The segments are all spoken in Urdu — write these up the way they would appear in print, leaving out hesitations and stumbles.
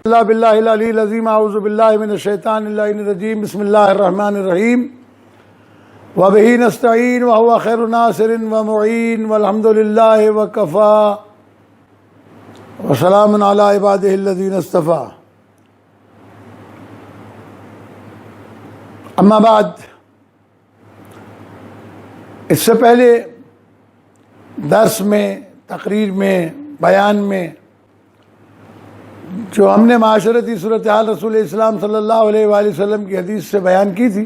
اللہ باللہ العلی العظیم اعوذ باللہ من الشیطان اللعین الرجیم بسم اللہ الرحمن الرحیم وبہ نستعین وہو خیر ناصر ومعین والحمد للہ وکفی وسلام علی عبادہ الذین اصطفی. اما بعد، اس سے پہلے درس میں، تقریر میں، بیان میں جو ہم نے معاشرتی صورتحال رسول اسلام صلی اللہ علیہ وآلہ وسلم کی حدیث سے بیان کی تھی،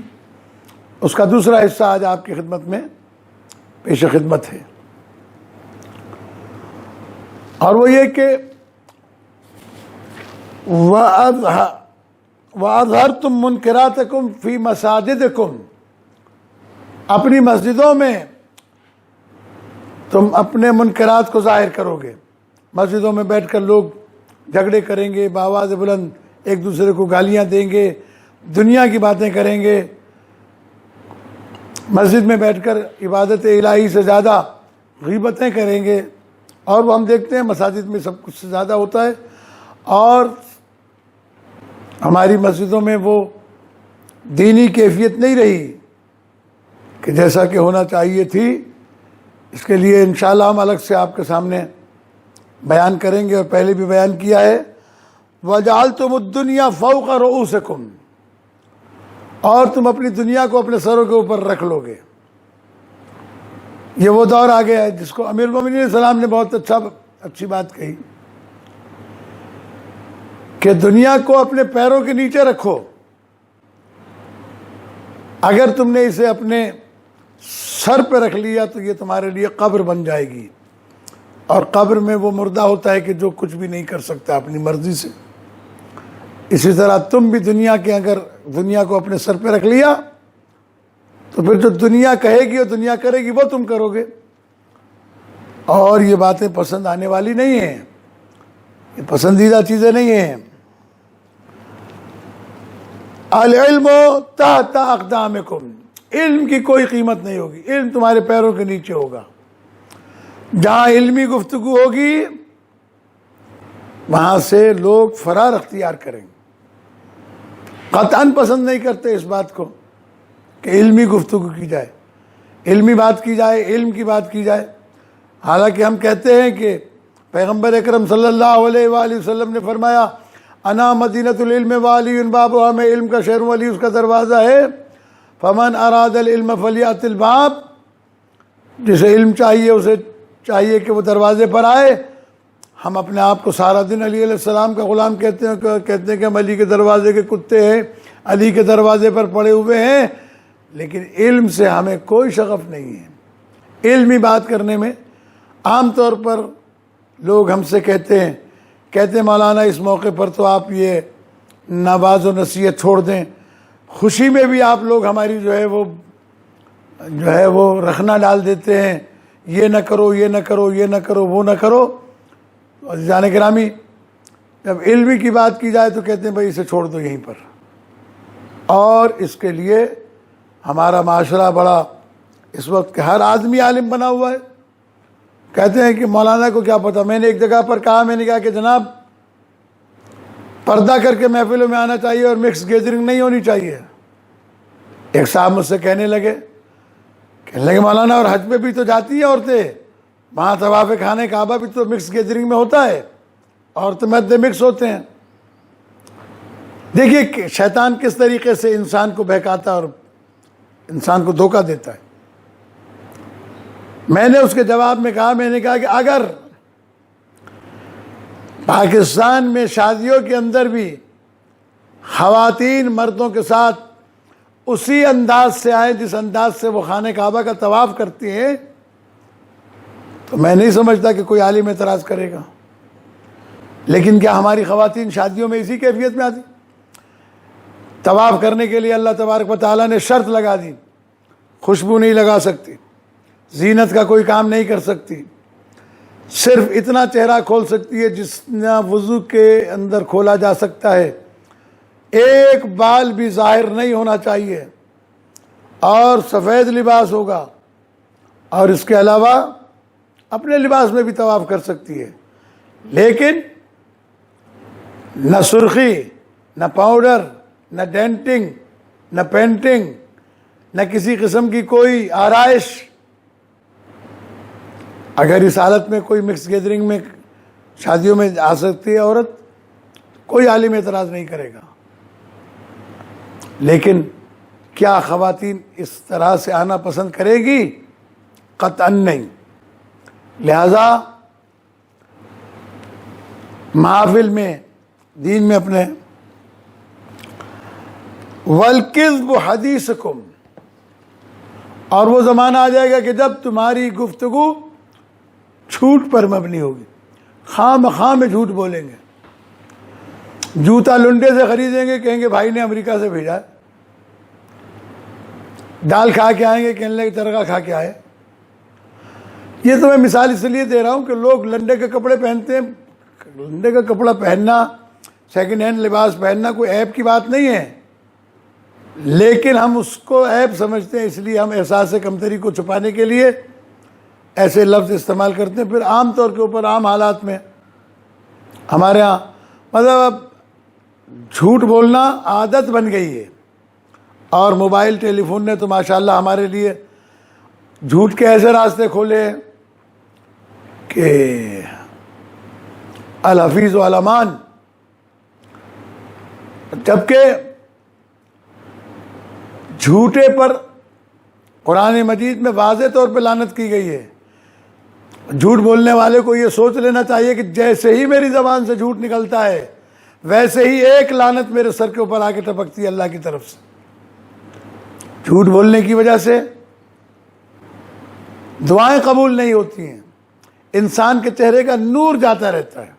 اس کا دوسرا حصہ آج آپ کی خدمت میں پیش خدمت ہے، اور وہ یہ کہ وَأَظْهَرْتُمْ مُنْكِرَاتَكُمْ فِي مَسَاجِدِكُمْ، اپنی مسجدوں میں تم اپنے منکرات کو ظاہر کرو گے. مسجدوں میں بیٹھ کر لوگ جھگڑے کریں گے، بآواز بلند ایک دوسرے کو گالیاں دیں گے، دنیا کی باتیں کریں گے. مسجد میں بیٹھ کر عبادت الہی سے زیادہ غیبتیں کریں گے، اور وہ ہم دیکھتے ہیں مساجد میں سب کچھ سے زیادہ ہوتا ہے. اور ہماری مسجدوں میں وہ دینی کیفیت نہیں رہی کہ جیسا کہ ہونا چاہیے تھی. اس کے لیے انشاءاللہ ہم الگ سے آپ کے سامنے بیان کریں گے، اور پہلے بھی بیان کیا ہے. وَجَعَلْتُمُ الدُّنْيَا فَوْقَ رُؤُوسِكُمْ، اور تم اپنی دنیا کو اپنے سروں کے اوپر رکھ لو گے. یہ وہ دور آ گیا ہے جس کو امیر المومنین علیہ السلام نے بہت اچھی بات کہی کہ دنیا کو اپنے پیروں کے نیچے رکھو. اگر تم نے اسے اپنے سر پہ رکھ لیا تو یہ تمہارے لیے قبر بن جائے گی، اور قبر میں وہ مردہ ہوتا ہے کہ جو کچھ بھی نہیں کر سکتا اپنی مرضی سے. اسی طرح تم بھی اگر دنیا کو اپنے سر پہ رکھ لیا تو پھر جو دنیا کہے گی اور دنیا کرے گی وہ تم کرو گے، اور یہ باتیں پسند آنے والی نہیں ہیں، یہ پسندیدہ چیزیں نہیں ہیں. العلم تحت اقدامکم، علم کی کوئی قیمت نہیں ہوگی، علم تمہارے پیروں کے نیچے ہوگا. جہاں علمی گفتگو ہوگی وہاں سے لوگ فرار اختیار کریں گے. قطعاً پسند نہیں کرتے اس بات کو کہ علمی گفتگو کی جائے، علمی بات کی جائے، علم کی بات کی جائے. حالانکہ ہم کہتے ہیں کہ پیغمبر اکرم صلی اللہ علیہ وآلہ وسلم نے فرمایا انا مدینۃ العلم وعلی بابھا، میں علم کا شہر ہوں، علی اس کا دروازہ ہے. فمن اراد العلم فلیأت الباب، جسے علم چاہیے اسے چاہیے کہ وہ دروازے پر آئے. ہم اپنے آپ کو سارا دن علی علیہ السلام کا غلام کہتے ہیں کہ ہم علی کے دروازے کے کتے ہیں، علی کے دروازے پر پڑے ہوئے ہیں، لیکن علم سے ہمیں کوئی شغف نہیں ہے. علمی بات کرنے میں عام طور پر لوگ ہم سے کہتے ہیں مولانا اس موقع پر تو آپ یہ نواز و نصیحت چھوڑ دیں. خوشی میں بھی آپ لوگ ہماری جو ہے وہ رخنا ڈال دیتے ہیں، یہ نہ کرو، یہ نہ کرو، یہ نہ کرو، وہ نہ کرو. عزیزان گرامی، جب علمی کی بات کی جائے تو کہتے ہیں بھائی اسے چھوڑ دو یہیں پر. اور اس کے لیے ہمارا معاشرہ بڑا اس وقت کہ ہر آدمی عالم بنا ہوا ہے. کہتے ہیں کہ مولانا کو کیا پتہ. میں نے ایک جگہ پر کہا، میں نے کہا کہ جناب پردہ کر کے محفلوں میں آنا چاہیے اور مکس گیدرنگ نہیں ہونی چاہیے. ایک صاحب مجھ سے کہنے لگے مولانا اور حج پہ بھی تو جاتی ہیں عورتیں، وہاں طواف خانہ کعبہ بھی تو مکس گیدرنگ میں ہوتا ہے، عورتیں مرد مکس ہوتے ہیں. دیکھیے کہ شیطان کس طریقے سے انسان کو بہکاتا اور انسان کو دھوکہ دیتا ہے. میں نے اس کے جواب میں کہا کہ اگر پاکستان میں شادیوں کے اندر بھی خواتین مردوں کے ساتھ اسی انداز سے آئیں جس انداز سے وہ خانہ کعبہ کا طواف کرتی ہیں، تو میں نہیں سمجھتا کہ کوئی عالم اعتراض کرے گا. لیکن کیا ہماری خواتین شادیوں میں اسی کیفیت میں آتی؟ طواف کرنے کے لیے اللہ تبارک و تعالیٰ نے شرط لگا دی، خوشبو نہیں لگا سکتی، زینت کا کوئی کام نہیں کر سکتی، صرف اتنا چہرہ کھول سکتی ہے جتنا وضو کے اندر کھولا جا سکتا ہے، ایک بال بھی ظاہر نہیں ہونا چاہیے، اور سفید لباس ہوگا، اور اس کے علاوہ اپنے لباس میں بھی طواف کر سکتی ہے. لیکن نہ سرخی، نہ پاؤڈر، نہ ڈینٹنگ، نہ پینٹنگ، نہ کسی قسم کی کوئی آرائش۔ اگر اس حالت میں کوئی مکس گیدرنگ میں شادیوں میں آ سکتی ہے عورت، کوئی عالم اعتراض نہیں کرے گا، لیکن کیا خواتین اس طرح سے آنا پسند کرے گی؟ قطعاً نہیں۔ لہذا محافل میں، دین میں اپنے وَالْكِذْبُ حَدِيثُكُمْ، اور وہ زمانہ آ جائے گا کہ جب تمہاری گفتگو جھوٹ پر مبنی ہوگی، خواہ مخواہ میں جھوٹ بولیں گے۔ جوتا لنڈے سے خریدیں گے، کہیں گے بھائی نے امریکہ سے بھیجا ہے۔ دال کھا کے آئیں گے، کہنے لگے ترغا کھا کے آئے۔ یہ تو میں مثال اس لیے دے رہا ہوں کہ لوگ لنڈے کے کپڑے پہنتے ہیں۔ لنڈے کا کپڑا پہننا، سیکنڈ ہینڈ لباس پہننا کوئی عیب کی بات نہیں ہے، لیکن ہم اس کو عیب سمجھتے ہیں، اس لیے ہم احساس کمتری کو چھپانے کے لیے ایسے لفظ استعمال کرتے ہیں۔ پھر عام طور کے اوپر عام حالات میں ہمارے ہاں مطلب اب جھوٹ بولنا عادت بن گئی ہے، اور موبائل ٹیلی فون نے تو ماشاءاللہ ہمارے لیے جھوٹ کے ایسے راستے کھولے ہیں کہ الحفیظ و الامان۔ جبکہ جھوٹے پر قرآن مجید میں واضح طور پہ لعنت کی گئی ہے۔ جھوٹ بولنے والے کو یہ سوچ لینا چاہیے کہ جیسے ہی میری زبان سے جھوٹ نکلتا ہے، ویسے ہی ایک لعنت میرے سر کے اوپر آ کے ٹپکتی ہے اللہ کی طرف سے۔ جھوٹ بولنے کی وجہ سے دعائیں قبول نہیں ہوتی ہیں، انسان کے چہرے کا نور جاتا رہتا ہے۔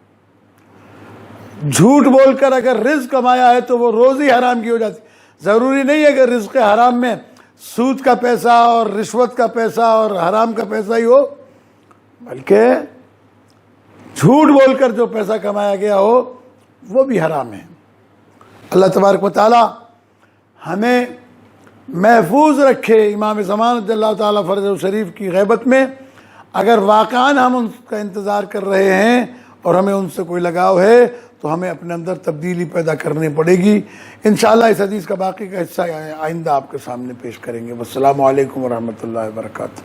جھوٹ بول کر اگر رزق کمایا ہے تو وہ روزی حرام کی ہو جاتی۔ ضروری نہیں ہے کہ رزق حرام میں سود کا پیسہ اور رشوت کا پیسہ اور حرام کا پیسہ ہی ہو، بلکہ جھوٹ بول کر جو پیسہ کمایا گیا ہو وہ بھی حرام ہے۔ اللہ تبارک و تعالی ہمیں محفوظ رکھے امام زمان رضی اللہ تعالیٰ فرض شریف کی غیبت میں۔ اگر واقعاً ہم ان کا انتظار کر رہے ہیں اور ہمیں ان سے کوئی لگاؤ ہے تو ہمیں اپنے اندر تبدیلی پیدا کرنی پڑے گی۔ انشاءاللہ اس حدیث کا باقی کا حصہ آئندہ آپ کے سامنے پیش کریں گے۔ والسلام علیکم ورحمۃ اللہ وبرکاتہ۔